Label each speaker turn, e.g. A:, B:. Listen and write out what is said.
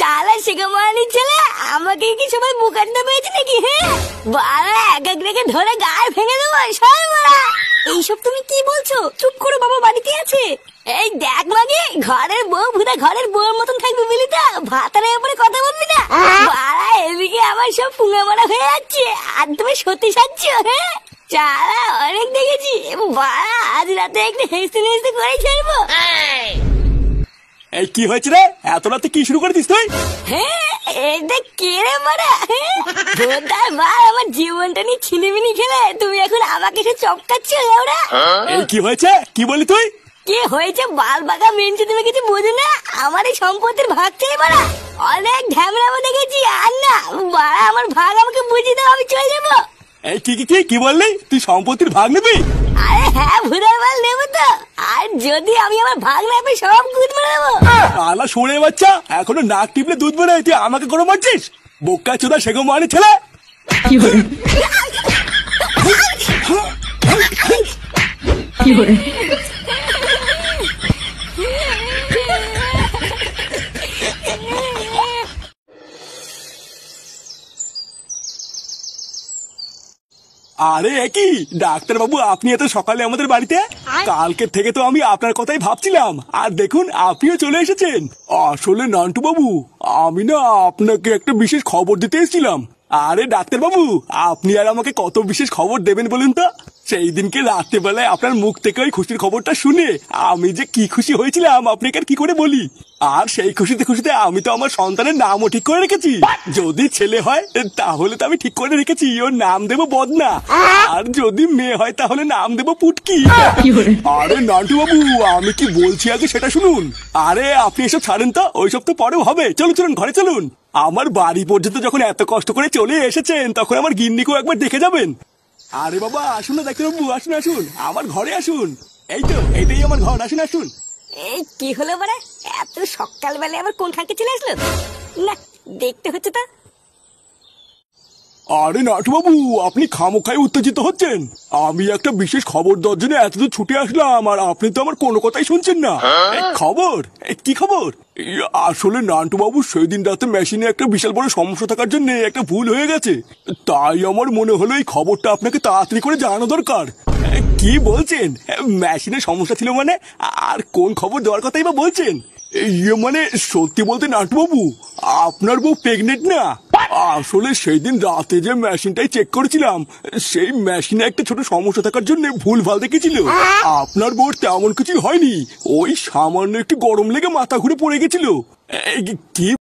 A: চালা শিখামানি ছেলে, আমাকে কি সবাই মুখান্ডা পেয়েছে নাকি? হ্যাঁ বাড়া, এক এক রেখে ধরে গায়ে ভেঙে দেবো সব বাড়া। এইসব তুমি কি বলছো? চুপ করো, বাবা বাড়িতে আছে। এই দেখ মাগে, ঘরের বউ ভুদা ঘরের বউর মতন থাকবি বুঝলি তো, ভাতারের উপরে কথা বলবি না বাড়া। এদিকে আমার সব পুঙ্গা মারা হয়ে যাচ্ছে আর তুমি সত্যি সাজছ। হ্যাঁ চালা অনেক দেখেছি বাড়া, আজ রাতে একটু হেসতে হেসতে করে ছাড়বো।
B: এই কি হয়েছে রে? এত রাতে কি শুরু করে দিস তুই?
A: হ্যাঁ এটা কে রে মারা? ভোদার বার, আমার জীবনটা নিয়ে ছিনিমিনি খেলে তুমি এখন আমাকে এসে চপকাচ্ছ ওরা।
B: এই কি হয়েছে? কি বলি তুই?
A: কি হয়েছে বাল বাগা মেনছে, তুমি কিছু বোঝো না? আমার এই সম্পত্তির ভাগ চাই মারা। অনেক ঢ্যামড়ামো দেখেছি, আর না বাড়া আমার ভাগ আমাকে বুঝিয়ে দাও, আমি চলে যাবো।
B: এই কি কি কি কি বললি? তুই সম্পত্তির ভাগ নিবি?
A: আরে হ্যাঁ ভুদার মাল নেবো তো, আর যদি আমি আমার ভাগ না পাই সব গুদ মারাবো।
B: আলা শুনে বাচ্চা, এখনো নাক টিপলে দুধ বেরোয়, তুই আমাকে করে মারছিস? বোকা চোদা সেগো মানে ছেলে। আরে কি ডাক্তার বাবু, আপনি এত সকালে আমাদের বাড়িতে? কালকে থেকে তো আমি আপনার কথাই ভাবছিলাম, আর দেখুন আপনিও চলে এসেছেন। আসলে নান্টু বাবু, আমি না আপনাকে একটা বিশেষ খবর দিতে এসেছিলাম। আরে ডাক্তার বাবু, আপনি আর আমাকে কত বিশেষ খবর দেবেন বলুন তো? সেই দিনকে রাত্রেবেলায় আপনার মুখ থেকে ওই খুশির খবরটা শুনে আমি যে কি খুশি হয়েছিলাম আপনাকে আর কি করে বলি। আর সেই খুশিতে খুশিতে আমি তো আমার সন্তানের নামও ঠিক করে রেখেছি। যদি ছেলে হয় তাহলে তো আমি ঠিক করে রেখেছি ওর নাম দেবো বদনা, আর যদি মেয়ে হয় তাহলে নাম দেবো পুটকি। আরে নান্টু বাবু, আমি কি বলছি আগে সেটা শুনুন। আরে আপনি এসব ছাড়েন তো, ওইসব তো পরেও হবে। চলুন চলুন ঘরে চলুন। আমার বাড়ি পর্যন্ত যখন এত কষ্ট করে চলে এসেছেন, তখন আমার গিন্নিকেও একবার দেখে যাবেন। আরে বাবা আসুন না ডাক্তার বাবু, আসুন আসুন, আমার ঘরে আসুন। এই তো এইটাই আমার ঘর, আসুন আসুন।
A: এই কি হলো বাড়া, এত সকালবেলায় আবার কোন খাকে চলে আসলো? না দেখতে হচ্ছে তা।
B: আরে নাটু বাবু, আপনি খামোখাই উত্তেজিত হচ্ছেন। আমি একটা বিশেষ খবর দেওয়ার জন্য এতদূর ছুটে আসলাম, আর আপনি তো আমার কোনো কথাই শুনছেন না। খবর? কি খবর? আসলে নান্টু বাবু, সেদিন রাতে মেশিনে একটা বিশাল বড় সমস্যা থাকার জন্য একটা ভুল হয়ে গেছে। তাই আমার মনে হলো এই খবরটা আপনাকে তাড়াতাড়ি করে জানানো দরকার। কি বলছেন? মেশিনে সমস্যা ছিল মানে? আর কোন খবর দেওয়ার কথাই বা বলছেন? ইয়ে মানে সত্যি বলতে নান্টু বাবু, আপনার বউ প্রেগনেন্ট না? আসলে সেই দিন রাতে যে মেশিনটাই চেক করেছিলাম, সেই মেশিনে একটা ছোট সমস্যা থাকার জন্য ভুলভাল দেখেছিল। আপনার বউর তেমন কিছু হয়নি, ওই সামান্য একটু গরম লেগে মাথা ঘুরে পড়ে গেছিল। কি